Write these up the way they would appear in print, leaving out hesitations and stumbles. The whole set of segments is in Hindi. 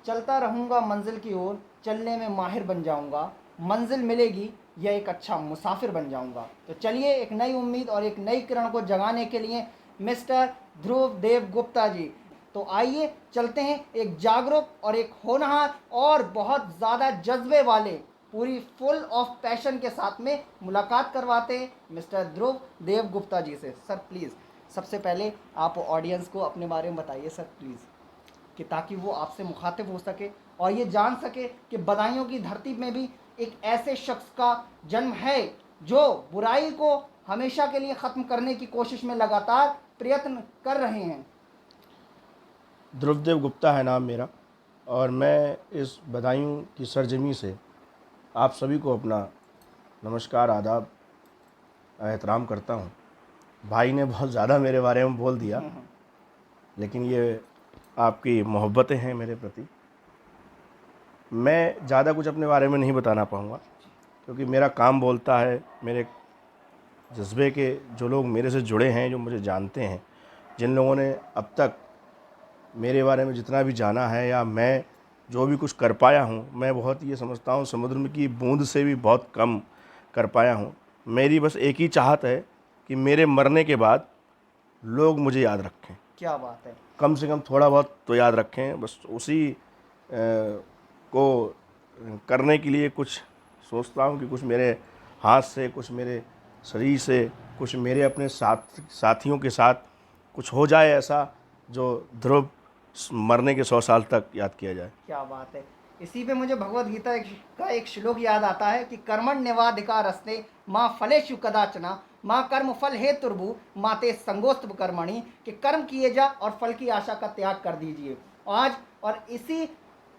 चलता रहूँगा मंजिल की ओर, चलने में माहिर बन जाऊँगा, मंजिल मिलेगी या एक अच्छा मुसाफिर बन जाऊँगा। तो चलिए एक नई उम्मीद और एक नई किरण को जगाने के लिए मिस्टर ध्रुव देव गुप्ता जी, तो आइए चलते हैं एक जागरूक और एक होनहार और बहुत ज़्यादा जज्बे वाले, पूरी फुल ऑफ पैशन के साथ में मुलाकात करवाते हैं मिस्टर ध्रुव देव गुप्ता जी से। सर प्लीज़ सबसे पहले आप ऑडियंस को अपने बारे में बताइए सर प्लीज़, कि ताकि वो आपसे मुखातिब हो सके और ये जान सके कि बदायूं की धरती में भी एक ऐसे शख्स का जन्म है जो बुराई को हमेशा के लिए ख़त्म करने की कोशिश में लगातार प्रयत्न कर रहे हैं। ध्रुवदेव गुप्ता है नाम मेरा, और मैं इस बदायूं की सरजमी से आप सभी को अपना नमस्कार, आदाब, एहतराम करता हूं। भाई ने बहुत ज़्यादा मेरे बारे में बोल दिया, लेकिन ये आपकी मोहब्बतें हैं मेरे प्रति। मैं ज़्यादा कुछ अपने बारे में नहीं बताना पाऊँगा, क्योंकि मेरा काम बोलता है। मेरे जज्बे के जो लोग मेरे से जुड़े हैं, जो मुझे जानते हैं, जिन लोगों ने अब तक मेरे बारे में जितना भी जाना है या मैं जो भी कुछ कर पाया हूँ, मैं बहुत ये समझता हूँ समुद्र में की बूंद से भी बहुत कम कर पाया हूँ। मेरी बस एक ही चाहत है कि मेरे मरने के बाद लोग मुझे याद रखें। क्या बात है। कम से कम थोड़ा बहुत तो याद रखें। बस उसी को करने के लिए कुछ सोचता हूँ कि कुछ मेरे हाथ से, कुछ मेरे शरीर से, कुछ मेरे अपने साथियों के साथ कुछ हो जाए ऐसा जो ध्रुव मरने के 100 साल तक याद किया जाए। क्या बात है। इसी पे मुझे भगवत गीता का एक श्लोक याद आता है कि कर्मण्यवाधिकारस्ते माँ फलेषु कदाचना माँ कर्म फल हेतुर्भु माते संगोस्तु कर्मणि, कि कर्म किए जा और फल की आशा का त्याग कर दीजिए। आज और इसी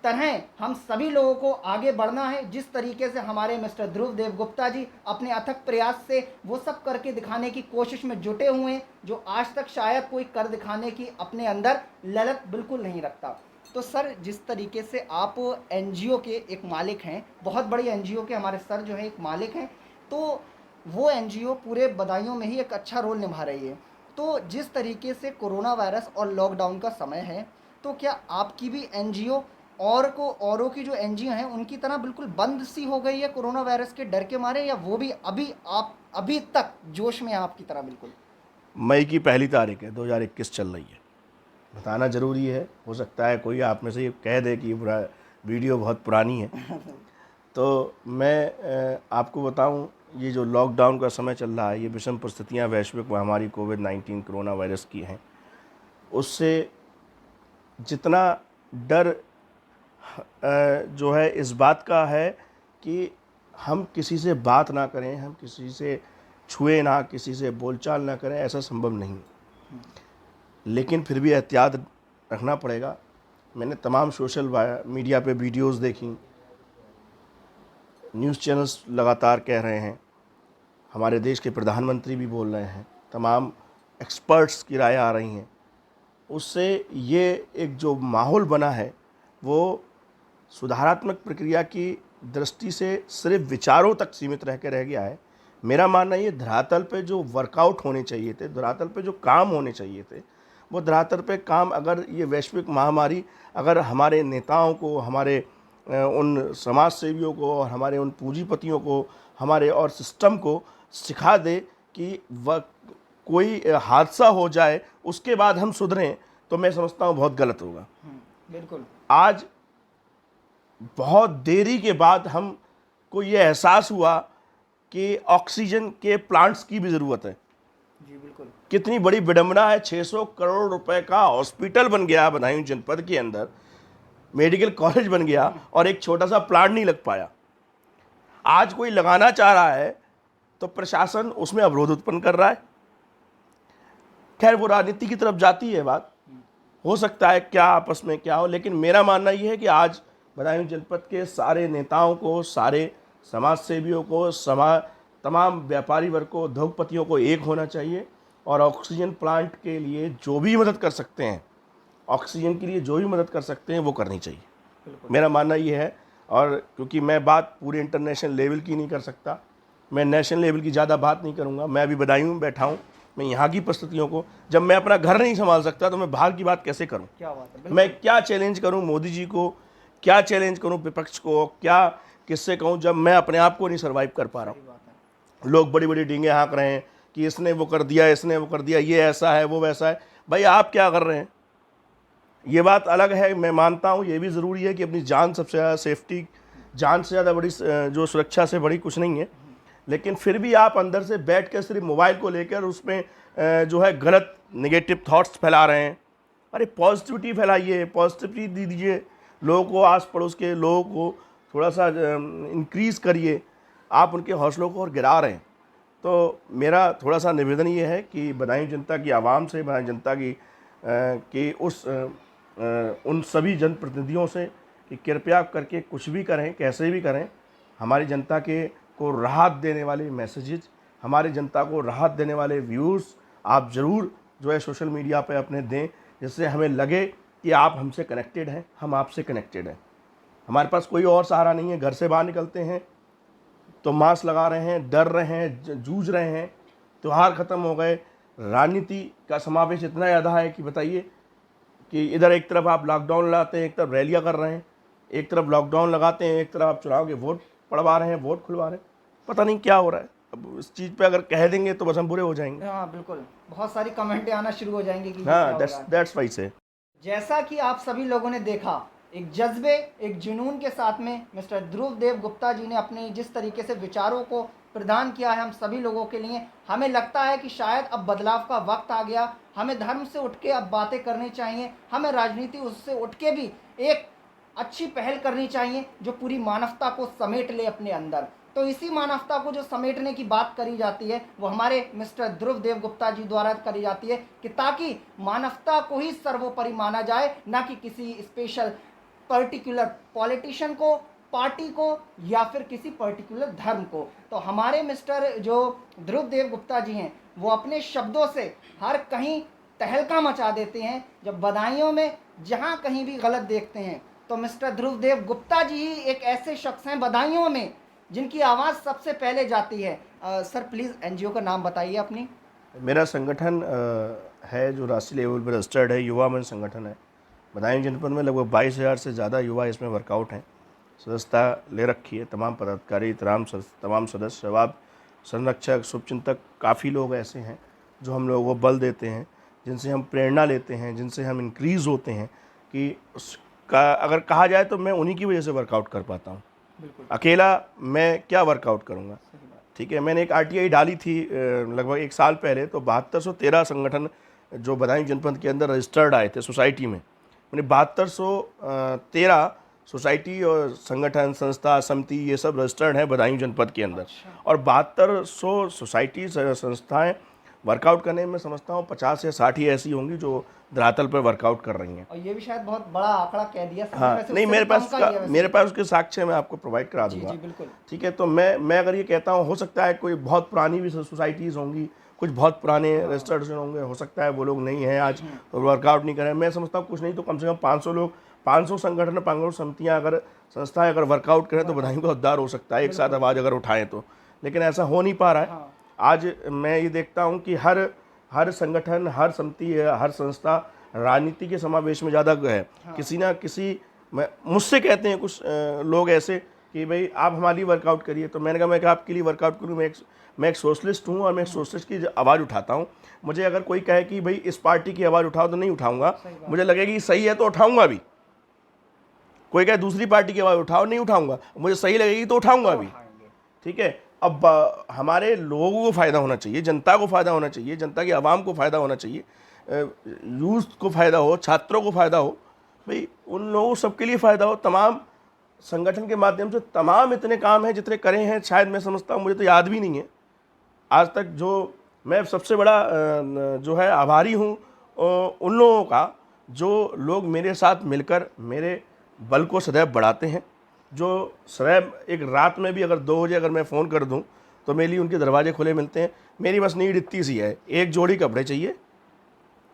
तरह हम सभी लोगों को आगे बढ़ना है, जिस तरीके से हमारे मिस्टर ध्रुव देव गुप्ता जी अपने अथक प्रयास से वो सब करके दिखाने की कोशिश में जुटे हुए हैं जो आज तक शायद कोई कर दिखाने की अपने अंदर ललक बिल्कुल नहीं रखता। तो सर जिस तरीके से आप एनजीओ के एक मालिक हैं, बहुत बड़ी एनजीओ के हमारे सर जो है एक मालिक हैं, तो वो एनजीओ पूरे बदायूं में ही एक अच्छा रोल निभा रही है। तो जिस तरीके से कोरोना वायरस और लॉकडाउन का समय है, तो क्या आपकी भी एनजीओ औरों की जो एनजीओ हैं उनकी तरह बिल्कुल बंद सी हो गई है कोरोना वायरस के डर के मारे, या वो भी अभी तक जोश में है आपकी तरह बिल्कुल? मई की 1 तारीख है, 2021 चल रही है। बताना ज़रूरी है, हो सकता है कोई आप में से ये कह दे कि वीडियो बहुत पुरानी है। तो मैं आपको बताऊं, ये जो लॉकडाउन का समय चल रहा है, ये विषम परिस्थितियां वैश्विक महामारी कोविड-19 कोरोना वायरस की हैं। उससे जितना डर जो है इस बात का है कि हम किसी से बात ना करें, हम किसी से छुए ना, किसी से बोलचाल ना करें, ऐसा संभव नहीं। लेकिन फिर भी एहतियात रखना पड़ेगा। मैंने तमाम सोशल मीडिया पे वीडियोस देखी, न्यूज़ चैनल्स लगातार कह रहे हैं, हमारे देश के प्रधानमंत्री भी बोल रहे हैं, तमाम एक्सपर्ट्स की राय आ रही हैं। उससे ये एक जो माहौल बना है वो सुधारात्मक प्रक्रिया की दृष्टि से सिर्फ विचारों तक सीमित रह गया है। मेरा मानना ये धरातल पे जो वर्कआउट होने चाहिए थे, धरातल पे जो काम होने चाहिए थे, वो धरातल पे काम अगर ये वैश्विक महामारी अगर हमारे नेताओं को, हमारे उन समाज सेवियों को और हमारे उन पूंजीपतियों को, हमारे और सिस्टम को सिखा दे कि कोई हादसा हो जाए उसके बाद हम सुधरें, तो मैं समझता हूँ बहुत गलत होगा। बिल्कुल। आज बहुत देरी के बाद हमको ये एहसास हुआ कि ऑक्सीजन के प्लांट्स की भी ज़रूरत है। जी बिल्कुल। कितनी बड़ी विडंबना है, 600 करोड़ रुपए का हॉस्पिटल बन गया बदायूं जनपद के अंदर, मेडिकल कॉलेज बन गया और एक छोटा सा प्लांट नहीं लग पाया। आज कोई लगाना चाह रहा है तो प्रशासन उसमें अवरोध उत्पन्न कर रहा है। खैर वो राजनीति की तरफ जाती है बात, हो सकता है क्या आपस में क्या हो, लेकिन मेरा मानना यह है कि आज बदायूं जनपद के सारे नेताओं को, सारे समाज सेवियों को, तमाम व्यापारी वर्ग को, उद्योगपतियों को एक होना चाहिए और ऑक्सीजन प्लांट के लिए जो भी मदद कर सकते हैं, ऑक्सीजन के लिए जो भी मदद कर सकते हैं वो करनी चाहिए। मेरा मानना ये है। और क्योंकि मैं बात पूरे इंटरनेशनल लेवल की नहीं कर सकता, मैं नेशनल लेवल की ज़्यादा बात नहीं करूँगा। मैं अभी बदायूं में बैठा हूँ, मैं यहाँ की परिस्थितियों को, जब मैं अपना घर नहीं संभाल सकता तो मैं बाहर की बात कैसे करूँ? क्या बात है। मैं क्या चैलेंज करूँ मोदी जी को क्या चैलेंज करूं विपक्ष को, क्या किससे कहूं, जब मैं अपने आप को नहीं सर्वाइव कर पा रहा हूं। सही बात है। लोग बड़ी बड़ी डींगे हाँक रहे हैं कि इसने वो कर दिया, इसने वो कर दिया, ये ऐसा है वो वैसा है। भाई आप क्या कर रहे हैं? ये बात अलग है, मैं मानता हूँ ये भी ज़रूरी है कि अपनी जान सबसे ज़्यादा सेफ्टी, जान से ज़्यादा बड़ी जो सुरक्षा से बड़ी कुछ नहीं है। लेकिन फिर भी आप अंदर से बैठ कर सिर्फ मोबाइल को लेकर उसमें जो है गलत नेगेटिव थॉट्स फैला रहे हैं। अरे पॉजिटिविटी फैलाइए, पॉजिटिविटी दीजिए लोगों को, आस पड़ोस के लोगों को थोड़ा सा इंक्रीज़ करिए। आप उनके हौसलों को और गिरा रहे हैं। तो मेरा थोड़ा सा निवेदन ये है कि बदायूं जनता की आवाम से, बदायूं जनता की उन सभी जनप्रतिनिधियों से कि कृपया करके कुछ भी करें, कैसे भी करें, हमारी जनता को राहत देने वाले मैसेजेस, हमारी जनता को राहत देने वाले व्यूज़ आप ज़रूर जो है सोशल मीडिया पे अपने दें, जिससे हमें लगे कि आप हमसे कनेक्टेड हैं, हम आपसे कनेक्टेड हैं। हमारे पास कोई और सहारा नहीं है। घर से बाहर निकलते हैं तो मास्क लगा रहे हैं, डर रहे हैं, जूझ रहे हैं। त्यौहार ख़त्म हो गए, राजनीति का समावेश इतना ज़्यादा है कि बताइए कि इधर एक तरफ आप लॉकडाउन लगाते हैं, एक तरफ रैलियाँ कर रहे हैं, एक तरफ लॉकडाउन लगाते हैं, एक तरफ आप चुनाव के वोट पड़वा रहे हैं, वोट खुलवा रहे हैं। पता नहीं क्या हो रहा है। अब इस चीज़ पे अगर कह देंगे तो बस हम बुरे हो जाएंगे। हाँ बिल्कुल, बहुत सारी कमेंटें आना शुरू हो जाएंगी कि ये क्या हाँ, हो रहा है। दैट्स वाई से। जैसा कि आप सभी लोगों ने देखा, एक जज्बे, एक जुनून के साथ में मिस्टर ध्रुव देव गुप्ता जी ने अपने जिस तरीके से विचारों को प्रदान किया है हम सभी लोगों के लिए, हमें लगता है कि शायद अब बदलाव का वक्त आ गया। हमें धर्म से उठ के अब बातें करनी चाहिए, हमें राजनीति उससे उठ के भी एक अच्छी पहल करनी चाहिए जो पूरी मानवता को समेट ले अपने अंदर। तो इसी मानवता को जो समेटने की बात करी जाती है वो हमारे मिस्टर ध्रुव देव गुप्ता जी द्वारा करी जाती है कि ताकि मानवता को ही सर्वोपरि माना जाए, ना कि किसी स्पेशल पर्टिकुलर पॉलिटिशियन को, पार्टी को, या फिर किसी पर्टिकुलर धर्म को। तो हमारे मिस्टर जो ध्रुव देव गुप्ता जी हैं वो अपने शब्दों से हर कहीं तहलका मचा देते हैं। जब बदायूं में जहां कहीं भी गलत देखते हैं तो मिस्टर ध्रुव देव गुप्ता जी ही एक ऐसे शख्स हैं बदायूं में जिनकी आवाज़ सबसे पहले जाती है। सर प्लीज़ एनजीओ का नाम बताइए अपनी। मेरा संगठन है जो राष्ट्रीय लेवल पर रजिस्टर्ड है, युवा मंच संगठन है। बदायूं जनपद में लगभग 22,000 से ज़्यादा युवा इसमें वर्कआउट हैं, सदस्यता ले रखी है। तमाम पदाधिकारी, तमाम सदस्य, शबाब, संरक्षक, शुभचिंतक, काफ़ी लोग ऐसे हैं जो हम लोगों को बल देते हैं, जिनसे हम प्रेरणा लेते हैं, जिनसे हम इंक्रीज़ होते हैं कि उसका अगर कहा जाए तो मैं उन्हीं की वजह से वर्कआउट कर पाता हूँ। अकेला मैं क्या वर्कआउट करूँगा? ठीक है, मैंने एक RTI डाली थी लगभग 1 साल पहले, तो 7213 संगठन जो बदायूं जनपद के अंदर रजिस्टर्ड आए थे सोसाइटी में। मैंने 7213 सोसाइटी और संगठन, संस्था, समिति, ये सब रजिस्टर्ड हैं बदायूं जनपद के अंदर। और 7200 सोसाइटी, संस्थाएं वर्कआउट करने में समझता हूँ 50 या 60 ही ऐसी होंगी जो धरातल पर वर्कआउट कर रही हैं। और ये भी शायद बहुत बड़ा आंकड़ा कह दिया। हाँ, नहीं, मेरे पास उसके साक्ष्य मैं आपको प्रोवाइड करा दूंगा। जी बिल्कुल। ठीक है, तो मैं अगर ये कहता हूँ, हो सकता है कोई बहुत पुरानी भी सोसाइटीज़ होंगी, कुछ बहुत पुराने रजिस्टर्ड होंगे, हो सकता है वो लोग नहीं हैं आज तो वर्कआउट नहीं करें। मैं समझता हूँ कुछ नहीं तो कम से कम 500 लोग, 500 संगठन, 500 समितियाँ, अगर संस्थाएं अगर वर्कआउट करें तो बदायूं का उद्धार हो सकता है, एक साथ आवाज़ अगर उठाएं तो। लेकिन ऐसा हो नहीं पा रहा है। आज मैं ये देखता हूँ कि हर संगठन, हर समिति, हर संस्था राजनीति के समावेश में ज़्यादा है। किसी ना किसी, मुझसे कहते हैं कुछ लोग ऐसे कि भाई आप हमारी वर्कआउट करिए, तो मैंने कहा मैं आपके लिए वर्कआउट करूँ? मैं एक सोशलिस्ट हूँ और मैं सोशलिस्ट की आवाज़ उठाता हूँ। मुझे अगर कोई कहे कि भाई इस पार्टी की आवाज़ उठाओ तो नहीं उठाऊंगा, मुझे लगेगी सही है तो उठाऊंगा भी। कोई कहे दूसरी पार्टी की आवाज़ उठाओ, नहीं उठाऊंगा, मुझे सही लगेगी तो उठाऊंगा भी। ठीक है, अब हमारे लोगों को फ़ायदा होना चाहिए, जनता को फ़ायदा होना चाहिए, जनता की आवाम को फ़ायदा होना चाहिए, यूथ को फ़ायदा हो, छात्रों को फ़ायदा हो, भाई उन लोगों सबके लिए फ़ायदा हो। तमाम संगठन के माध्यम से तमाम इतने काम हैं जितने करे हैं, शायद मैं समझता हूँ, मुझे तो याद भी नहीं है आज तक। जो मैं सबसे बड़ा जो है आभारी हूँ उन लोगों का जो लोग मेरे साथ मिलकर मेरे बल को सदैव बढ़ाते हैं, जो सदैव एक रात में भी अगर 2 बजे अगर मैं फ़ोन कर दूं तो मेरे लिए उनके दरवाजे खुले मिलते हैं। मेरी बस नीड इतनी सी है, एक जोड़ी कपड़े चाहिए,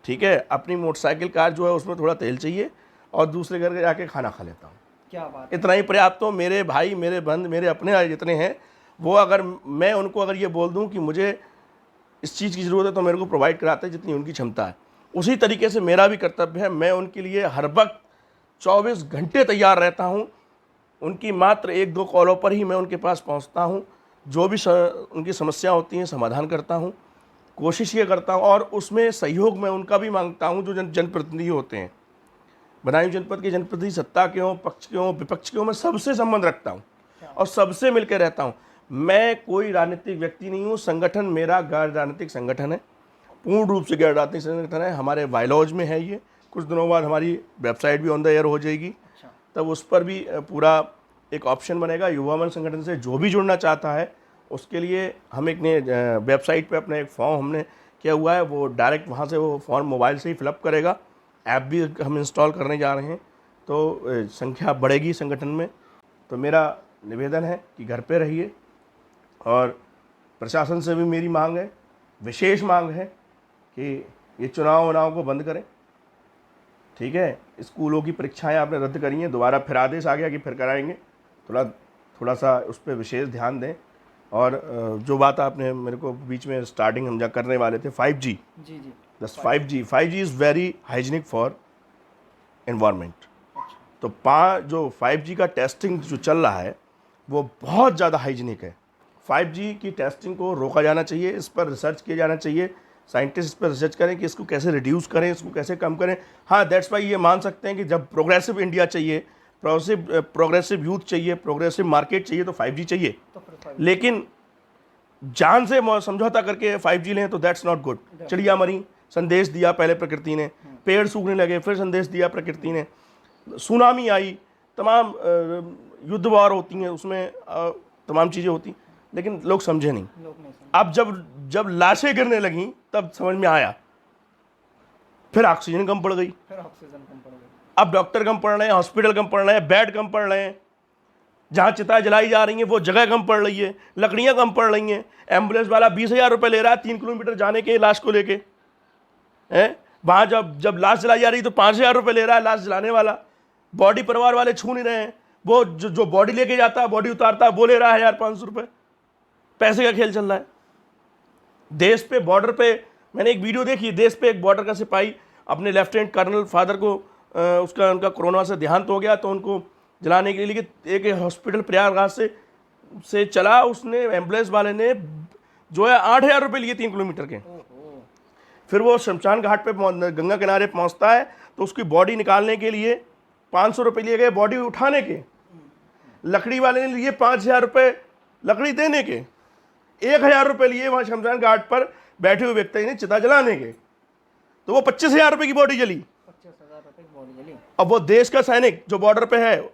ठीक है, अपनी मोटरसाइकिल कार जो है उसमें थोड़ा तेल चाहिए, और दूसरे घर जाके खाना खा लेता हूँ। क्या बात, इतना ही पर्याप्त हो। मेरे भाई, मेरे बंद, मेरे अपने जितने हैं, वो अगर मैं उनको अगर ये बोल दूं कि मुझे इस चीज़ की ज़रूरत है तो मेरे को प्रोवाइड कराते हैं जितनी उनकी क्षमता है। उसी तरीके से मेरा भी कर्तव्य है, मैं उनके लिए हर वक्त 24 घंटे तैयार रहता हूँ। उनकी मात्र 1-2 कॉलों पर ही मैं उनके पास पहुँचता हूँ। जो भी उनकी समस्या होती हैं समाधान करता हूँ। कोशिश ये करता हूँ और उसमें सहयोग मैं उनका भी मांगता हूँ जो जनप्रतिनिधि होते हैं। बदायूं जनपद के जनप्रतिनिधि सत्ता के हों, पक्ष के हों, विपक्ष के हों, मैं सबसे संबंध रखता हूँ और सबसे मिलकर रहता हूँ। मैं कोई राजनीतिक व्यक्ति नहीं हूँ। संगठन मेरा गैर राजनीतिक संगठन है, पूर्ण रूप से गैर राजनीतिक संगठन है। हमारे बायलॉज में है ये। कुछ दिनों बाद हमारी वेबसाइट भी ऑन द एयर हो जाएगी, तब उस पर भी पूरा एक ऑप्शन बनेगा। युवा मन संगठन से जो भी जुड़ना चाहता है उसके लिए हम एक ने वेबसाइट पे अपना एक फॉर्म हमने किया हुआ है, वो डायरेक्ट वहाँ से वो फॉर्म मोबाइल से ही फिलअप करेगा। ऐप भी हम इंस्टॉल करने जा रहे हैं, तो संख्या बढ़ेगी संगठन में। तो मेरा निवेदन है कि घर पे रहिए और प्रशासन से भी मेरी मांग है, विशेष मांग है कि ये चुनाव को बंद करें। ठीक है, स्कूलों की परीक्षाएं आपने रद्द करी हैं, दोबारा फिर आदेश आ गया कि फिर कराएंगे। थोड़ा सा उस पर विशेष ध्यान दें। और जो बात आपने मेरे को बीच में स्टार्टिंग हम जब करने वाले थे 5G, जी जी, दस 5G is very hygienic for environment. तो जो 5G का टेस्टिंग जो चल रहा है वो बहुत ज़्यादा हाइजीनिक है। 5G की टेस्टिंग को रोका जाना चाहिए, इस पर रिसर्च किया जाना चाहिए। साइंटिस्ट इस पर रिसर्च करें कि इसको कैसे रिड्यूस करें, इसको कैसे कम करें। हाँ, दैट्स वाई ये मान सकते हैं कि जब प्रोग्रेसिव इंडिया चाहिए, प्रोग्रेसिव यूथ चाहिए, प्रोग्रेसिव मार्केट चाहिए, तो 5G चाहिए। लेकिन जान से समझौता करके 5G लें तो दैट्स नॉट गुड। चिड़िया मरी, संदेश दिया पहले प्रकृति ने, पेड़ सूखने लगे, फिर संदेश दिया प्रकृति ने, सुनामी आई, तमाम युद्ध वार होती हैं, उसमें तमाम चीज़ें होती, लेकिन लोग समझे नहीं। अब जब लाशें गिरने लगीं तब समझ में आया, फिर ऑक्सीजन कम पड़ गई, अब डॉक्टर कम पड़ रहे हैं, हॉस्पिटल कम पड़ रहे हैं, बेड कम पड़ रहे हैं, जहाँ चिता जलाई जा रही हैं वो जगह कम पड़ रही है, लकड़ियाँ कम पड़ रही हैं। एम्बुलेंस वाला 20,000 रुपये ले रहा है 3 किलोमीटर जाने के लाश को लेके, हैं। वहाँ जब लाश जलाई जा रही तो 5,000 रुपये ले रहा है लाश जलाने वाला। बॉडी परिवार वाले छू नहीं रहे हैं, वो जो बॉडी लेके जाता है, बॉडी उतारता है, वो ले रहा है 1,500 रुपये। पैसे का खेल चल रहा है देश पे। बॉर्डर पे मैंने एक वीडियो देखी, देश पे एक बॉर्डर का सिपाही अपने लेफ्टिनेंट कर्नल फादर को उनका कोरोना से देहांत हो गया, तो उनको जलाने के लिए एक हॉस्पिटल प्रयागराज से चला, उसने एम्बुलेंस वाले ने जो है 8,000 रुपये लिए 3 किलोमीटर के। फिर वो शमशान घाट पे गंगा किनारे पहुंचता है तो उसकी बॉडी निकालने के लिए 500 रुपये लिए गए, बॉडी उठाने के। लकड़ी वाले ने लिए 5,000 रुपये लकड़ी देने के, 1,000 रुपये लिए वहाँ शमशान घाट पर बैठे हुए व्यक्ति ने चिता जलाने के। तो वो 25,000 रुपये की बॉडी जली। 25,000 रुपये की बॉडी जली। अब वो देश का सैनिक जो बॉर्डर पे है,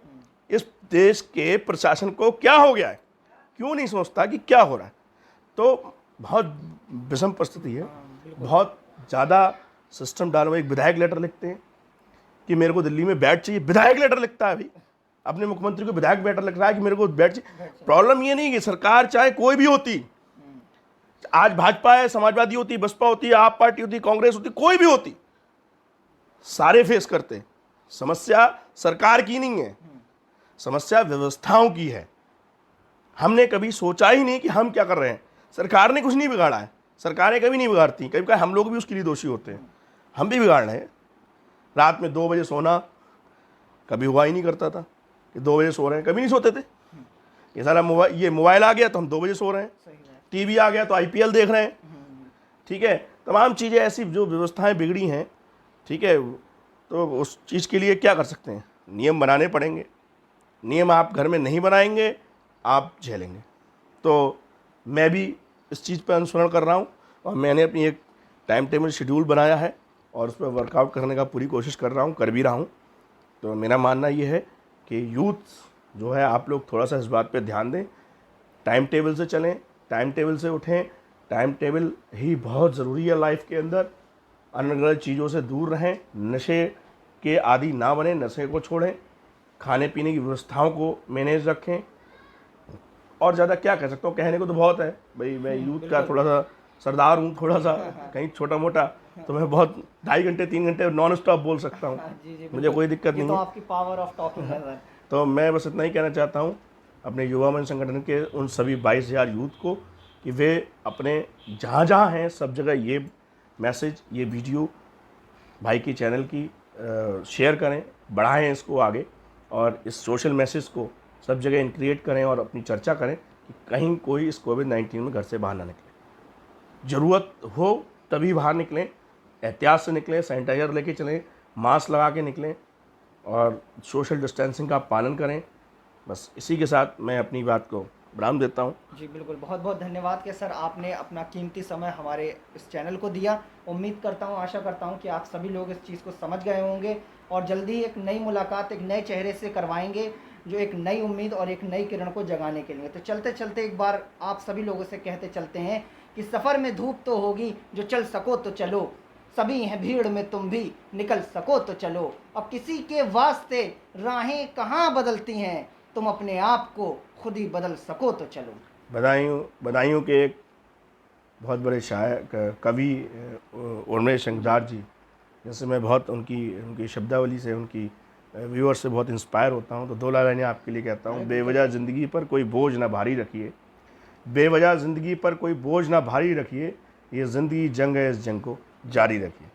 इस देश के प्रशासन को क्या हो गया है, क्यों नहीं सोचता कि क्या हो रहा है। तो बहुत विषम परिस्थिति है, बहुत ज़्यादा सिस्टम डालो। एक विधायक लेटर लिखते हैं कि मेरे को दिल्ली में बेड चाहिए, विधायक लेटर लिखता है अभी, अपने मुख्यमंत्री को विधायक लेटर लिख रहा है कि मेरे को बेड चाहिए। प्रॉब्लम ये नहीं कि सरकार चाहे कोई भी होती, आज भाजपा है, समाजवादी होती, बसपा होती, आप पार्टी होती, कांग्रेस होती, कोई भी होती, सारे फेस करते हैं। समस्या सरकार की नहीं है, समस्या व्यवस्थाओं की है। हमने कभी सोचा ही नहीं कि हम क्या कर रहे हैं। सरकार ने कुछ नहीं बिगाड़ा है, सरकारें कभी नहीं बिगाड़ती, कभी कभी हम लोग भी उसके लिए दोषी होते हैं। हम भी बिगाड़ रहे हैं। रात में 2 बजे सोना कभी हुआ ही नहीं करता था कि 2 बजे सो रहे हैं, कभी नहीं सोते थे। ये सारा मोबाइल आ गया तो हम 2 बजे सो रहे हैं, टीवी आ गया तो IPL देख रहे हैं। ठीक है, तमाम चीज़ें ऐसी जो व्यवस्थाएं बिगड़ी हैं, ठीक है, तो उस चीज़ के लिए क्या कर सकते हैं, नियम बनाने पड़ेंगे। नियम आप घर में नहीं बनाएंगे, आप झेलेंगे। तो मैं भी इस चीज़ पर अनुसरण कर रहा हूँ और मैंने अपनी एक टाइम टेबल शेड्यूल बनाया है और उस पर वर्कआउट करने का पूरी कोशिश कर रहा हूँ, कर भी रहा हूँ। तो मेरा मानना ये है कि यूथ जो है, आप लोग थोड़ा सा इस बात पे ध्यान दें, टाइम टेबल से चलें, टाइम टेबल से उठें। टाइम टेबल ही बहुत ज़रूरी है लाइफ के अंदर। अनगढ़ चीज़ों से दूर रहें, नशे के आदी ना बने, नशे को छोड़ें, खाने पीने की व्यवस्थाओं को मैनेज रखें। और ज़्यादा क्या कह सकता हूँ, कहने को तो बहुत है भाई। मैं यूथ का थोड़ा सा सरदार हूँ, थोड़ा सा कहीं छोटा मोटा, तो मैं बहुत 2.5 घंटे 3 घंटे नॉन स्टॉप बोल सकता हूँ, मुझे कोई दिक्कत नहीं है। आपकी पावर ऑफ टॉकिंग है। तो मैं बस इतना ही कहना चाहता हूँ अपने युवा मंच संगठन के उन सभी 22,000 यूथ को कि वे अपने जहाँ जहाँ हैं सब जगह ये मैसेज, ये वीडियो भाई की चैनल की शेयर करें, बढ़ाएं इसको आगे और इस सोशल मैसेज को सब जगह इनक्रिएट करें और अपनी चर्चा करें कि कहीं कोई इस कोविड-19 में घर से बाहर ना निकले। ज़रूरत हो तभी बाहर निकलें, एहतियात से निकलें, सैनिटाइज़र लेके चलें, मास्क लगा के निकलें और सोशल डिस्टेंसिंग का पालन करें। बस इसी के साथ मैं अपनी बात को विराम देता हूँ। जी बिल्कुल, बहुत बहुत धन्यवाद कि सर आपने अपना कीमती समय हमारे इस चैनल को दिया। उम्मीद करता हूँ, आशा करता हूँ कि आप सभी लोग इस चीज़ को समझ गए होंगे और जल्दी ही एक नई मुलाकात एक नए चेहरे से करवाएंगे, जो एक नई उम्मीद और एक नई किरण को जगाने के लिए। तो चलते चलते एक बार आप सभी लोगों से कहते चलते हैं कि सफ़र में धूप तो होगी, जो चल सको तो चलो, सभी हैं भीड़ में तुम भी निकल सको तो चलो। अब किसी के वास्ते राहें कहाँ बदलती हैं, तुम अपने आप को खुद ही बदल सको तो चलो। बदायूं के एक बहुत बड़े शायर कवि उर्मेश शंकरदास जी, जैसे मैं बहुत उनकी शब्दावली से, उनकी व्यूअर से बहुत इंस्पायर होता हूँ। तो दो लाइनें आपके लिए कहता हूँ। बेवजह ज़िंदगी पर कोई बोझ ना भारी रखिए, बेवजह ज़िंदगी पर कोई बोझ ना भारी रखिए, ये ज़िंदगी जंग है, इस जंग को जारी रखिए।